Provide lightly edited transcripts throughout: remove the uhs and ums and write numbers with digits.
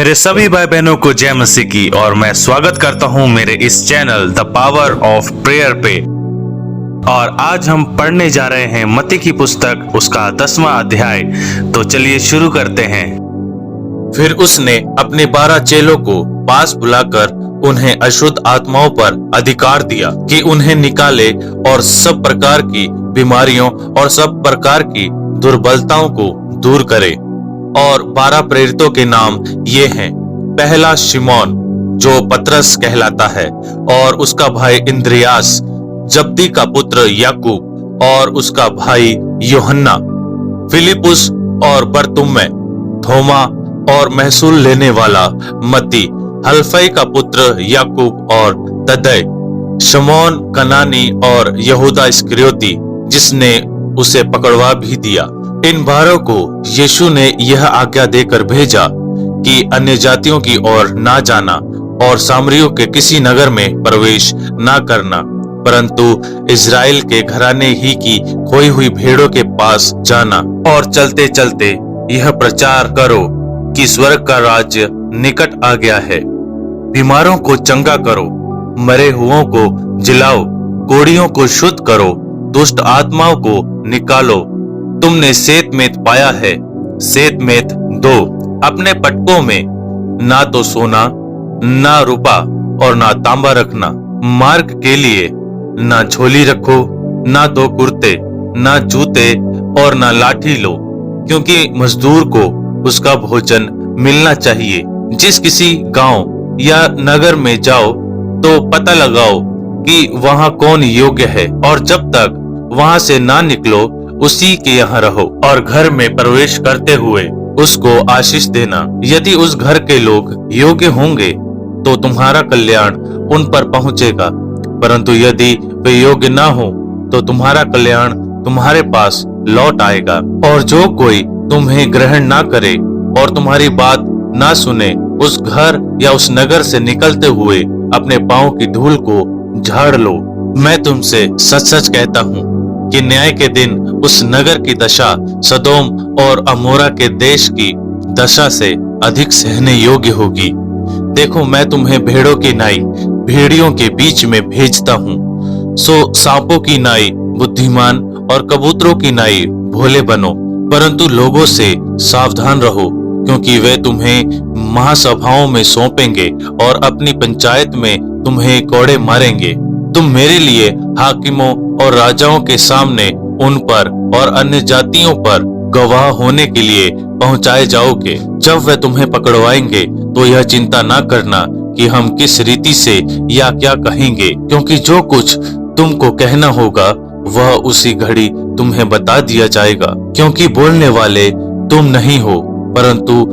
मेरे सभी भाई बहनों को जय मसीह की और मैं स्वागत करता हूं मेरे इस channel the power of prayer पे। और आज हम पढ़ने जा रहे हैं मत्ती की पुस्तक उसका 10वां अध्याय। तो चलिए शुरू करते हैं। फिर उसने अपने 12 चेलों को पास बुलाकर उन्हें अशुद्ध आत्माओं पर अधिकार दिया कि उन्हें निकाले और सब प्रकार की बीमारियों और सब प्रकार की दुर्बलताओं को दूर करे। और 12 प्रेरितों के नाम ये हैं। पहला शिमोन जो पतरस कहलाता है, और उसका भाई इंद्रियास, जब्दी का पुत्र याकूब और उसका भाई यूहन्ना, फिलिपुस और बरतुल्मै, थोमा और महसूल लेने वाला मत्ती, हल्फई का पुत्र याकूब और तदै, शमौन कनानी और यहूदा इस्करियोती जिसने उसे पकड़वा भी दिया। इन 12 को यीशु ने यह आज्ञा देकर भेजा कि अन्य जातियों की ओर ना जाना और सामरियों के किसी नगर में प्रवेश ना करना, परंतु इज़राइल के घराने ही की खोई हुई भेड़ों के पास जाना। और चलते चलते यह प्रचार करो कि स्वर्ग का राज्य निकट आ गया है। बीमारों को चंगा करो, मरे हुओं को जिलाओ, कोढ़ियों को शुद्ध करो, दुष्ट आत्माओं को निकालो। तुमने सेंतमेंत पाया है, सेंतमेंत दो। अपने पटकों में ना तो सोना, ना रुपा और ना तांबा रखना। मार्ग के लिए ना झोली रखो, ना 2 कुर्ते, ना जूते और ना लाठी लो, क्योंकि मजदूर को उसका भोजन मिलना चाहिए। जिस किसी गांव या नगर में जाओ तो पता लगाओ कि वहां कौन योग्य है, और जब तक वहां से ना निकलो उसी के यहाँ रहो। और घर में प्रवेश करते हुए उसको आशीष देना। यदि उस घर के लोग योग्य होंगे तो तुम्हारा कल्याण उन पर पहुंचेगा, परंतु यदि वे योग्य ना हो तो तुम्हारा कल्याण तुम्हारे पास लौट आएगा। और जो कोई तुम्हें ग्रहण ना करे और तुम्हारी बात ना सुने, उस घर या उस नगर से निकलते हुए अपने पांव की धूल को झाड़ लो। मैं तुमसे सच सच कहता हूँ कि न्याय के दिन उस नगर की दशा सदोम और अमोरा के देश की दशा से अधिक सहने योग्य होगी। देखो, मैं तुम्हें भेड़ों की नाई भेड़ियों के बीच में भेजता हूँ। सो सांपों की नाई बुद्धिमान और कबूतरों की नाई भोले बनो, परंतु लोगों से सावधान रहो, क्योंकि वे तुम्हें महासभाओं में सौंपेंगे और अपनी पंचायत में तुम्हें कोड़े मारेंगे। तुम मेरे लिए हाकिमों और राजाओं के सामने उन पर और अन्य जातियों पर गवाह होने के लिए पहुंचाए जाओगे। जब वे तुम्हें पकड़वाएंगे तो यह चिंता ना करना कि हम किस रीति से या क्या कहेंगे, क्योंकि जो कुछ तुमको कहना होगा वह उसी घड़ी तुम्हें बता दिया जाएगा। क्योंकि बोलने वाले तुम नहीं हो, परंतु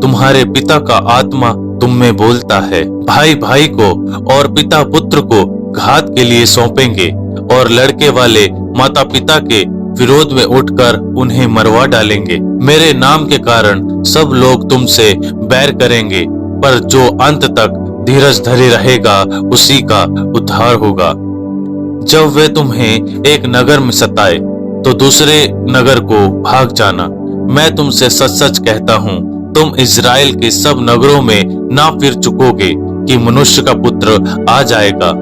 तुम्हारे पिता का आत्मा तुम में बोलता है। भाई भाई को और पिता पुत्र को घात के लिए सौंपेंगे, और लड़के वाले माता पिता के विरोध में उठकर उन्हें मरवा डालेंगे। मेरे नाम के कारण सब लोग तुमसे बैर करेंगे, पर जो अंत तक धीरज धरे रहेगा उसी का उद्धार होगा। जब वे तुम्हें एक नगर में सताए तो दूसरे नगर को भाग जाना। मैं तुमसे सच सच कहता हूँ, तुम इज़राइल के सब नगरों में ना फिर चुकोगे कि मनुष्य का पुत्र आ जाएगा।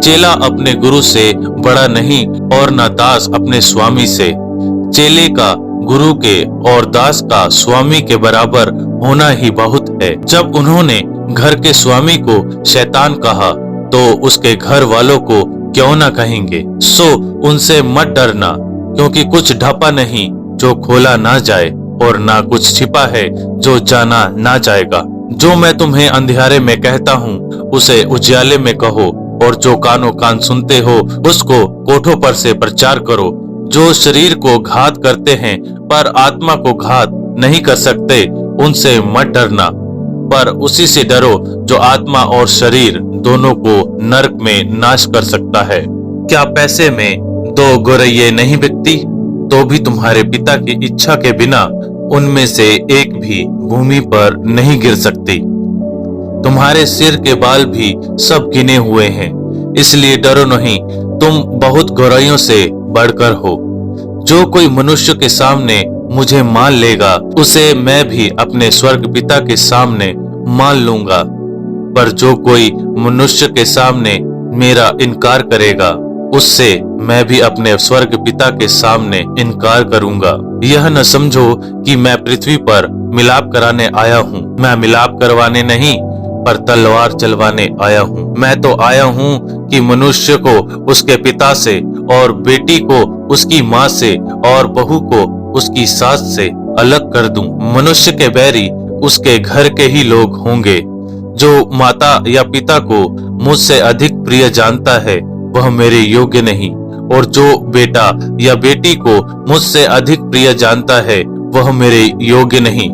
चेला अपने गुरु से बड़ा नहीं और ना दास अपने स्वामी से। चेले का गुरु के और दास का स्वामी के बराबर होना ही बहुत है। जब उन्होंने घर के स्वामी को शैतान कहा तो उसके घर वालों को क्यों ना कहेंगे। सो उनसे मत डरना, क्योंकि कुछ ढपा नहीं जो खोला ना जाए, और ना कुछ छिपा है जो जाना ना जाएगा। जो मैं तुम्हें अंधियारे में कहता हूँ उसे उजियाले में कहो, और जो कानों कान सुनते हो उसको कोठों पर से प्रचार करो। जो शरीर को घात करते हैं पर आत्मा को घात नहीं कर सकते, उनसे मत डरना, पर उसी से डरो जो आत्मा और शरीर दोनों को नरक में नाश कर सकता है। क्या पैसे में 2 गौरैये नहीं बिकती? तो भी तुम्हारे पिता की इच्छा के बिना उनमें से एक भी भूमि पर नहीं गिर सकती। तुम्हारे सिर के बाल भी सब गिने हुए हैं, इसलिए डरो नहीं, तुम बहुत गौरैयों से बढ़कर हो। जो कोई मनुष्य के सामने मुझे मान लेगा, उसे मैं भी अपने स्वर्ग पिता के सामने मान लूंगा, पर जो कोई मनुष्य के सामने मेरा इनकार करेगा, उससे मैं भी अपने स्वर्ग पिता के सामने इनकार करूंगा। यह न समझो कि मैं पृथ्वी पर मिलाप कराने आया हूँ। मैं मिलाप करवाने नहीं, पर तलवार चलवाने आया हूँ। मैं तो आया हूँ कि मनुष्य को उसके पिता से, और बेटी को उसकी माँ से, और बहू को उसकी सास से अलग कर दूं। मनुष्य के बैरी उसके घर के ही लोग होंगे। जो माता या पिता को मुझसे अधिक प्रिय जानता है, वह मेरे योग्य नहीं, और जो बेटा या बेटी को मुझसे अधिक प्रिय जानता है, वह मेरे योग्य नहीं,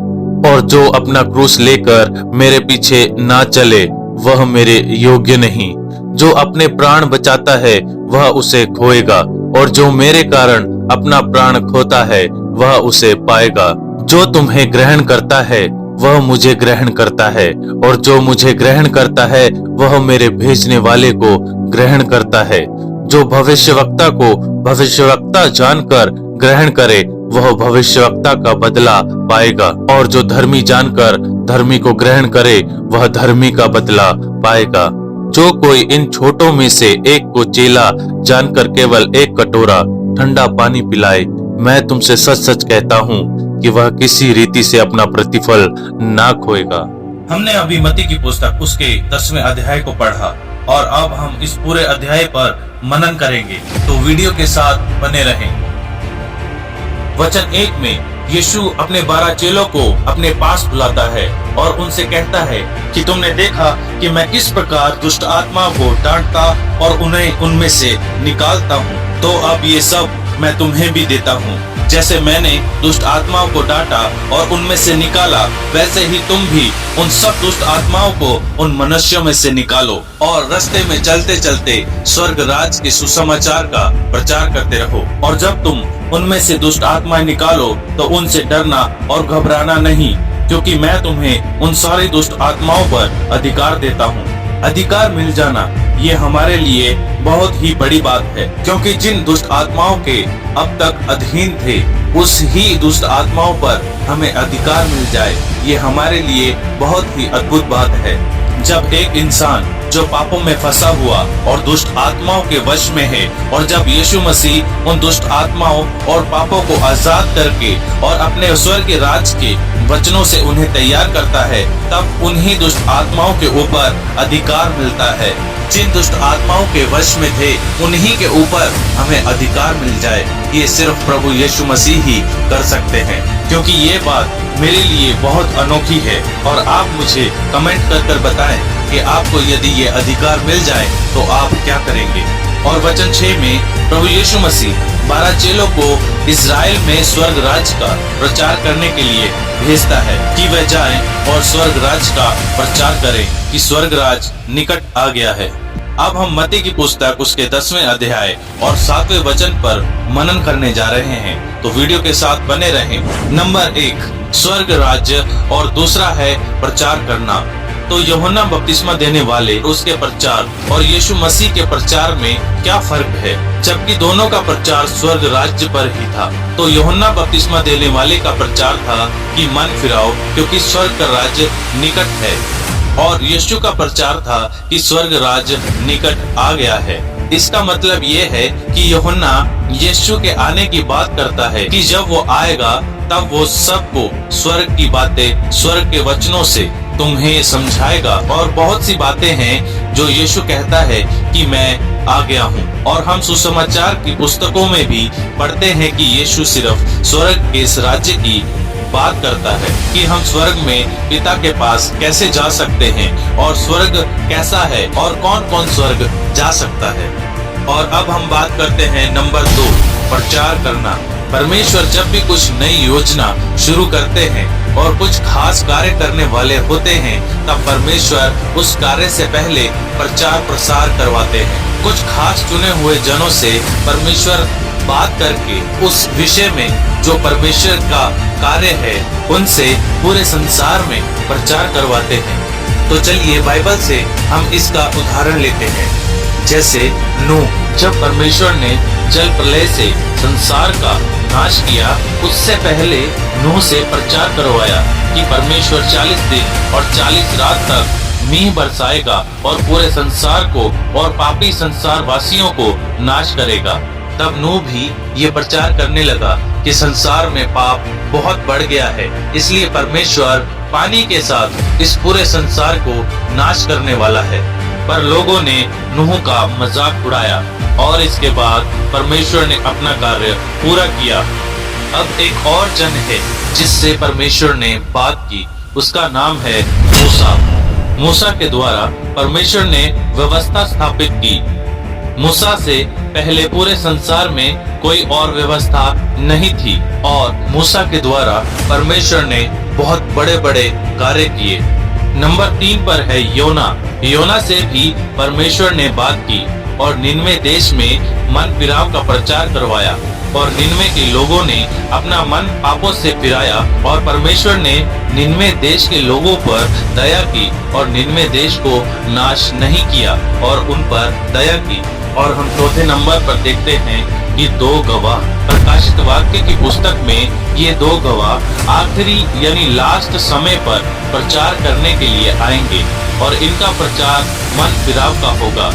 और जो अपना क्रूस लेकर मेरे पीछे ना चले, वह मेरे योग्य नहीं। जो अपने प्राण बचाता है, वह उसे खोएगा, और जो मेरे कारण अपना प्राण खोता है, वह उसे पाएगा। जो तुम्हें ग्रहण करता है, वह मुझे ग्रहण करता है, और जो मुझे ग्रहण करता है, वह मेरे भेजने वाले को ग्रहण करता है। जो भविष्यवक्ता को भविष्यवक्ता जानकर ग्रहण करे, वह भविष्यवक्ता का बदला पाएगा, और जो धर्मी जानकर धर्मी को ग्रहण करे, वह धर्मी का बदला पाएगा। जो कोई इन छोटों में से एक को चेला जानकर केवल एक कटोरा ठंडा पानी पिलाए, मैं तुमसे सच सच कहता हूँ कि वह किसी रीति से अपना प्रतिफल ना खोएगा। हमने अभी मत्ती की पुस्तक उसके 10वें अध्याय को पढ़ा, और अब हम इस पूरे अध्याय पर मनन करेंगे, तो वीडियो के साथ बने रहें। वचन 1 में यीशु अपने 12 चेलों को अपने पास बुलाता है और उनसे कहता है कि तुमने देखा कि मैं किस प्रकार दुष्ट आत्मा को डांटता और उन्हें उनमें से निकालता हूँ, तो अब ये सब मैं तुम्हें भी देता हूँ। जैसे मैंने दुष्ट आत्माओं को डांटा और उनमें से निकाला, वैसे ही तुम भी उन सब दुष्ट आत्माओं को उन मनुष्यों में से निकालो, और रास्ते में चलते चलते स्वर्ग राज के सुसमाचार का प्रचार करते रहो। और जब तुम उनमें से दुष्ट आत्माएं निकालो, तो उनसे डरना और घबराना नहीं, क्योंकि मैं तुम्हें उन सारी दुष्ट आत्माओं पर अधिकार देता हूँ। अधिकार मिल जाना ये हमारे लिए बहुत ही बड़ी बात है, क्योंकि जिन दुष्ट आत्माओं के अब तक अधीन थे, उस ही दुष्ट आत्माओं पर हमें अधिकार मिल जाए, ये हमारे लिए बहुत ही अद्भुत बात है। जब एक इंसान जो पापों में फंसा हुआ और दुष्ट आत्माओं के वश में है, और जब यीशु मसीह उन दुष्ट आत्माओं और पापों को आजाद करके और अपने स्वर्ग के राज के वचनों से उन्हें तैयार करता है, तब उन्हीं दुष्ट आत्माओं के ऊपर अधिकार मिलता है। जिन दुष्ट आत्माओं के वश में थे, उन्हीं के ऊपर हमें अधिकार मिल जाए, ये सिर्फ प्रभु यीशु मसीह ही कर सकते हैं। क्योंकि ये बात मेरे लिए बहुत अनोखी है, और आप मुझे कमेंट कर बताएं कि आपको यदि ये अधिकार मिल जाए तो आप क्या करेंगे। और वचन 6 में प्रभु यीशु मसीह 12 चेलों को इस्राएल में स्वर्ग राज का प्रचार करने के लिए भेजता है कि वह जाएं और स्वर्ग राज का प्रचार करें कि स्वर्ग राज निकट आ गया है। अब हम मत्ती की पुस्तक उसके 10वें अध्याय और 7वें वचन पर मनन करने जा रहे हैं, तो वीडियो के साथ बने रहें। नंबर 1 स्वर्ग राज्य, और दूसरा है प्रचार करना। तो यूहन्ना बपतिस्मा देने वाले उसके प्रचार और यीशु मसीह के प्रचार में क्या फर्क है, जबकि दोनों का प्रचार स्वर्ग राज्य पर ही था। तो यूहन्ना बपतिस्मा देने वाले का प्रचार था कि मन फिराओ, क्योंकि स्वर्ग का राज्य निकट है, और यीशु का प्रचार था कि स्वर्ग राज्य निकट आ गया है। इसका मतलब ये है कि यूहन्ना यीशु के आने की बात करता है कि जब वो आएगा तब वो सबको स्वर्ग की बातें, स्वर्ग के वचनों से तुम्हें समझाएगा। और बहुत सी बातें हैं जो यीशु कहता है कि मैं आ गया हूँ। और हम सुसमाचार की पुस्तकों में भी पढ़ते हैं कि यीशु सिर्फ स्वर्ग के इस राज्य की बात करता है कि हम स्वर्ग में पिता के पास कैसे जा सकते हैं, और स्वर्ग कैसा है, और कौन कौन स्वर्ग जा सकता है। और अब हम बात करते हैं नंबर 2 प्रचार करना। परमेश्वर जब भी कुछ नई योजना शुरू करते हैं और कुछ खास कार्य करने वाले होते हैं, तब परमेश्वर उस कार्य से पहले प्रचार प्रसार करवाते हैं। कुछ खास चुने हुए जनों से परमेश्वर बात करके उस विषय में जो परमेश्वर का कार्य है, उनसे पूरे संसार में प्रचार करवाते हैं। तो चलिए बाइबल से हम इसका उदाहरण लेते हैं। जैसे नूह, जब परमेश्वर ने जल प्रलय से संसार का नाश किया, उससे पहले नूह से प्रचार करवाया कि परमेश्वर 40 दिन और 40 रात तक मींह बरसाएगा और पूरे संसार को और पापी संसार वासियों को नाश करेगा। तब नूह भी ये प्रचार करने लगा कि संसार में पाप बहुत बढ़ गया है, इसलिए परमेश्वर पानी के साथ इस पूरे संसार को नाश करने वाला है। पर लोगों ने नूह का मजाक उड़ाया और इसके बाद परमेश्वर ने अपना कार्य पूरा किया। अब एक और जन है जिससे परमेश्वर ने बात की, उसका नाम है मूसा। मूसा के द्वारा परमेश्वर ने व्यवस्था स्थापित की। मूसा से पहले पूरे संसार में कोई और व्यवस्था नहीं थी और मूसा के द्वारा परमेश्वर ने बहुत बड़े बड़े कार्य किए। नंबर 3 पर है योना। योना से भी परमेश्वर ने बात की और निनवे देश में मन फिराव का प्रचार करवाया और निनवे के लोगों ने अपना मन पापों से फिराया और परमेश्वर ने निनवे देश के लोगों पर दया की और निनवे देश को नाश नहीं किया और उन पर दया की। और हम चौथे नंबर पर देखते हैं कि 2 गवाह। प्रकाशित वाक्य की पुस्तक में ये 2 गवाह आखिरी यानी लास्ट समय पर प्रचार करने के लिए आएंगे और इनका प्रचार मन फिराव का होगा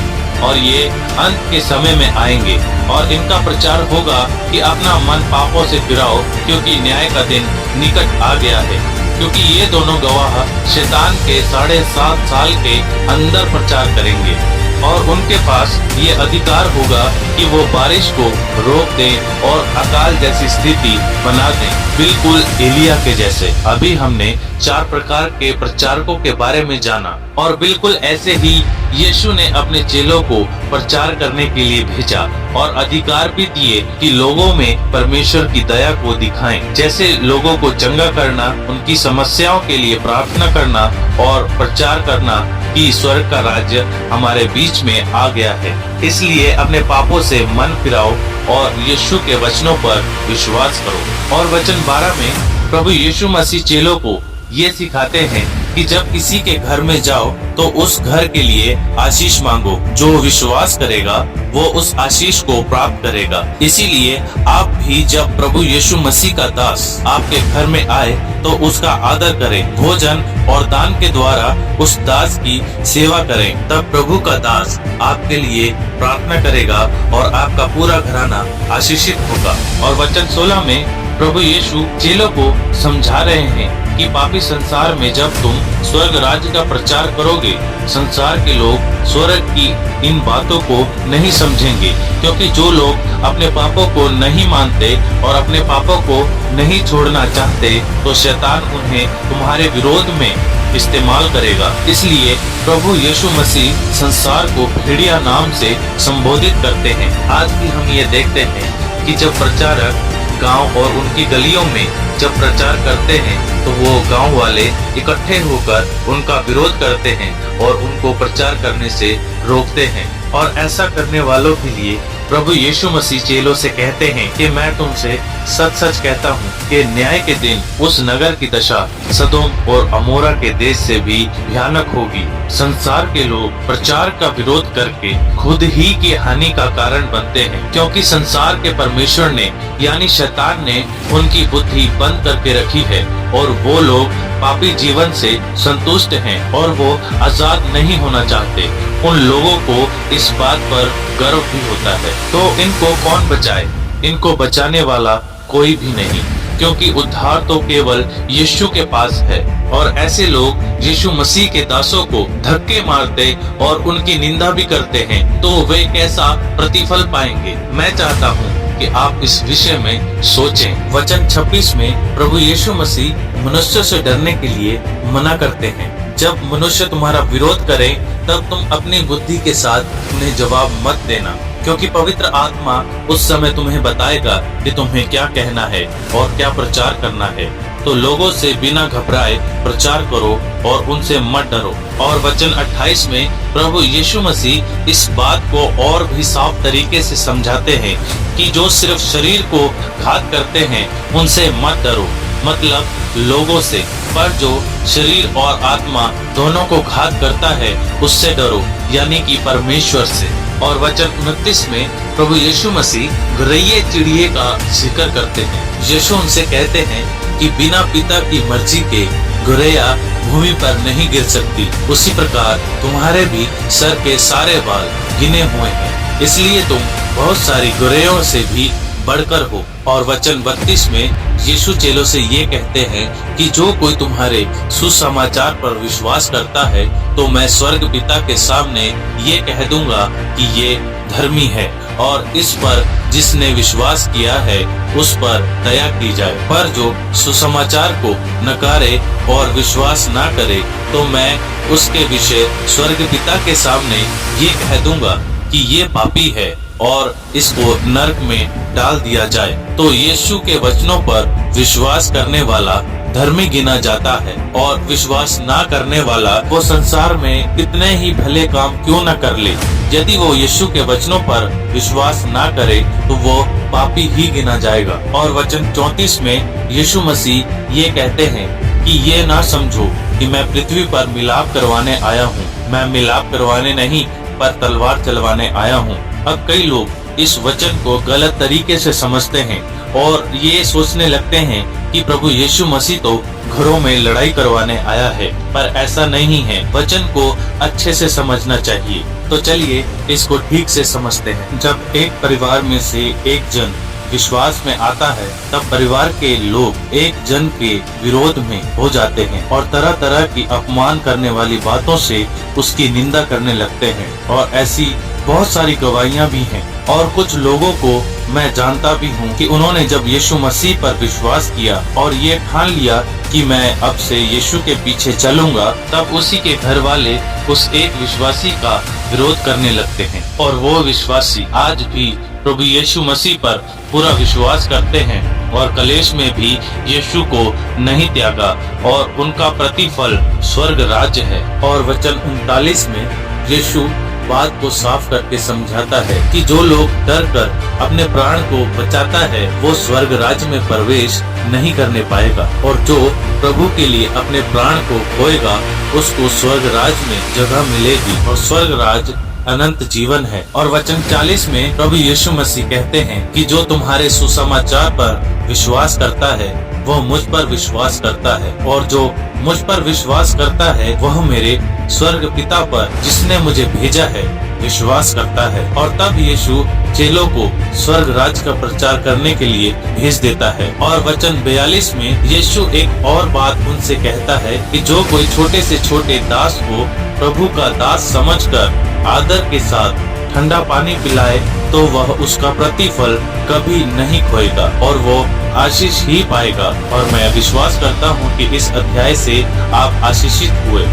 और ये अंत के समय में आएंगे और इनका प्रचार होगा कि अपना मन पापों से फिराओ क्योंकि न्याय का दिन निकट आ गया है। क्योंकि ये दोनों गवाह शैतान के 7.5 साल के अंदर प्रचार करेंगे और उनके पास ये अधिकार होगा कि वो बारिश को रोक दें और अकाल जैसी स्थिति बना दें, बिल्कुल एलिया के जैसे। अभी हमने 4 प्रकार के प्रचारकों के बारे में जाना और बिल्कुल ऐसे ही यीशु ने अपने चेलों को प्रचार करने के लिए भेजा और अधिकार भी दिए कि लोगों में परमेश्वर की दया को दिखाएं, जैसे लोगों को चंगा करना, उनकी समस्याओं के लिए प्रार्थना करना और प्रचार करना कि स्वर्ग का राज्य हमारे बीच में आ गया है। इसलिए अपने पापों से मन फिराओ और यीशु के वचनों पर विश्वास करो। और वचन 12 में प्रभु यीशु मसीह चेलों को ये सिखाते हैं कि जब किसी के घर में जाओ तो उस घर के लिए आशीष मांगो। जो विश्वास करेगा वो उस आशीष को प्राप्त करेगा। इसीलिए आप भी जब प्रभु यीशु मसीह का दास आपके घर में आए तो उसका आदर करें, भोजन और दान के द्वारा उस दास की सेवा करें। तब प्रभु का दास आपके लिए प्रार्थना करेगा और आपका पूरा घराना आशीषित होगा। और वचन 16 में प्रभु यीशु चेलों को समझा रहे हैं कि पापी संसार में जब तुम स्वर्ग राज्य का प्रचार करोगे, संसार के लोग स्वर्ग की इन बातों को नहीं समझेंगे, क्योंकि जो लोग अपने पापों को नहीं मानते और अपने पापों को नहीं छोड़ना चाहते तो शैतान उन्हें तुम्हारे विरोध में इस्तेमाल करेगा। इसलिए प्रभु यीशु मसीह संसार को भेड़िया नाम से संबोधित करते हैं। आज भी हम ये देखते हैं कि जब प्रचारक गांव और उनकी गलियों में जब प्रचार करते हैं तो वो गांव वाले इकट्ठे होकर उनका विरोध करते हैं और उनको प्रचार करने से रोकते हैं। और ऐसा करने वालों के लिए प्रभु यीशु मसीह चेलों से कहते हैं कि मैं तुमसे सच सच कहता हूँ कि न्याय के दिन उस नगर की दशा सदोम और अमोरा के देश से भी भयानक होगी। संसार के लोग प्रचार का विरोध करके खुद ही की हानि का कारण बनते हैं, क्योंकि संसार के परमेश्वर ने यानी शैतान ने उनकी बुद्धि बंद करके रखी है और वो लोग पापी जीवन से संतुष्ट हैं और वो आजाद नहीं होना चाहते। उन लोगों को इस बात पर गर्व भी होता है। तो इनको कौन बचाए? इनको बचाने वाला कोई भी नहीं, क्योंकि उद्धार तो केवल यीशु के पास है। और ऐसे लोग यीशु मसीह के दासों को धक्के मारते और उनकी निंदा भी करते हैं तो वे कैसा प्रतिफल पाएंगे? मैं चाहता हूँ कि आप इस विषय में सोचें। वचन 26 में प्रभु यीशु मसीह मनुष्य से डरने के लिए मना करते हैं। जब मनुष्य तुम्हारा विरोध करे तब तुम अपनी बुद्धि के साथ उन्हें जवाब मत देना, क्योंकि पवित्र आत्मा उस समय तुम्हें बताएगा कि तुम्हें क्या कहना है और क्या प्रचार करना है। तो लोगों से बिना घबराए प्रचार करो और उनसे मत डरो। और वचन 28 में प्रभु यीशु मसीह इस बात को और भी साफ तरीके से समझाते हैं कि जो सिर्फ शरीर को घात करते हैं उनसे मत डरो, मतलब लोगों से, पर जो शरीर और आत्मा दोनों को घात करता है उससे डरो, यानी कि परमेश्वर से। और वचन 29 में प्रभु यीशु मसीह गौरैये चिड़िए का जिक्र करते हैं। यीशु उनसे कहते हैं कि बिना पिता की मर्जी के गौरैया भूमि पर नहीं गिर सकती। उसी प्रकार तुम्हारे भी सर के सारे बाल गिने हुए हैं, इसलिए तुम बहुत सारी गौरैयों से भी बढ़कर हो। और वचन 32 में यीशु चेलों से ये कहते हैं कि जो कोई तुम्हारे सुसमाचार पर विश्वास करता है तो मैं स्वर्ग पिता के सामने ये कह दूंगा कि ये धर्मी है और इस पर जिसने विश्वास किया है उस पर दया की जाए। पर जो सुसमाचार को नकारे और विश्वास ना करे तो मैं उसके विषय स्वर्ग पिता के सामने ये कह दूंगा कि ये पापी है और इसको नरक में डाल दिया जाए। तो यीशु के वचनों पर विश्वास करने वाला धर्मी गिना जाता है और विश्वास ना करने वाला वो संसार में कितने ही भले काम क्यों न कर ले, यदि वो यीशु के वचनों पर विश्वास ना करे तो वो पापी ही गिना जाएगा। और वचन 34 में यीशु मसीह ये कहते हैं कि ये ना समझो कि मैं पृथ्वी पर मिलाप करवाने आया हूँ। मैं मिलाप करवाने नहीं पर तलवार चलवाने आया हूँ। अब कई लोग इस वचन को गलत तरीके से समझते हैं और ये सोचने लगते हैं कि प्रभु यीशु मसीह तो घरों में लड़ाई करवाने आया है, पर ऐसा नहीं है। वचन को अच्छे से समझना चाहिए। तो चलिए इसको ठीक से समझते हैं। जब एक परिवार में से एक जन विश्वास में आता है तब परिवार के लोग एक जन के विरोध में हो जाते हैं और तरह तरह की अपमान करने वाली बातों से उसकी निंदा करने लगते हैं। और ऐसी बहुत सारी गवाहियां भी हैं। और कुछ लोगों को मैं जानता भी हूँ कि उन्होंने जब यीशु मसीह पर विश्वास किया और ये ठान लिया कि मैं अब से यीशु के पीछे चलूंगा, तब उसी के घर वाले उस एक विश्वासी का विरोध करने लगते हैं। और वो विश्वासी आज भी प्रभु यीशु मसीह पर पूरा विश्वास करते हैं और कलेश में भी यीशु को नहीं त्यागा और उनका प्रतिफल स्वर्ग राज्य है। और वचन 39 में यीशु बात को साफ करके समझाता है कि जो लोग डर कर अपने प्राण को बचाता है वो स्वर्ग राज्य में प्रवेश नहीं करने पाएगा, और जो प्रभु के लिए अपने प्राण को खोएगा उसको स्वर्ग राज्य में जगह मिलेगी और स्वर्ग राज्य अनंत जीवन है। और वचन 40 में प्रभु यीशु मसीह कहते हैं कि जो तुम्हारे सुसमाचार पर विश्वास करता है वह मुझ पर विश्वास करता है, और जो मुझ पर विश्वास करता है वह मेरे स्वर्ग पिता पर जिसने मुझे भेजा है विश्वास करता है। और तब यीशु चेलों को स्वर्ग राज्य का प्रचार करने के लिए भेज देता है। और वचन 42 में यीशु एक और बात उनसे कहता है कि जो कोई छोटे से छोटे दास को प्रभु का दास समझकर आदर के साथ ठंडा पानी पिलाए तो वह उसका प्रतिफल कभी नहीं खोएगा और वो आशीष ही पाएगा। और मैं विश्वास करता हूँ कि इस अध्याय से आप आशीषित हुए।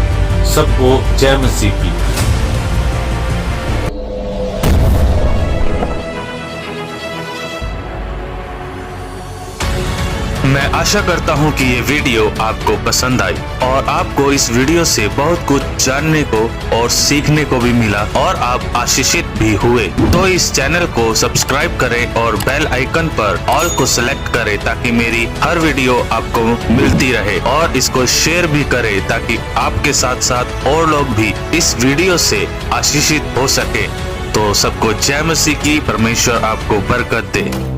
सबको जय मसीह की। मैं आशा करता हूं कि ये वीडियो आपको पसंद आई और आपको इस वीडियो से बहुत कुछ जानने को और सीखने को भी मिला और आप आशीषित भी हुए। तो इस चैनल को सब्सक्राइब करें और बेल आइकन पर ऑल को सिलेक्ट करें ताकि मेरी हर वीडियो आपको मिलती रहे, और इसको शेयर भी करें ताकि आपके साथ साथ और लोग भी इस वीडियो से आशीषित हो सके। तो सबको जय मसीह की। परमेश्वर आपको बरकत दे।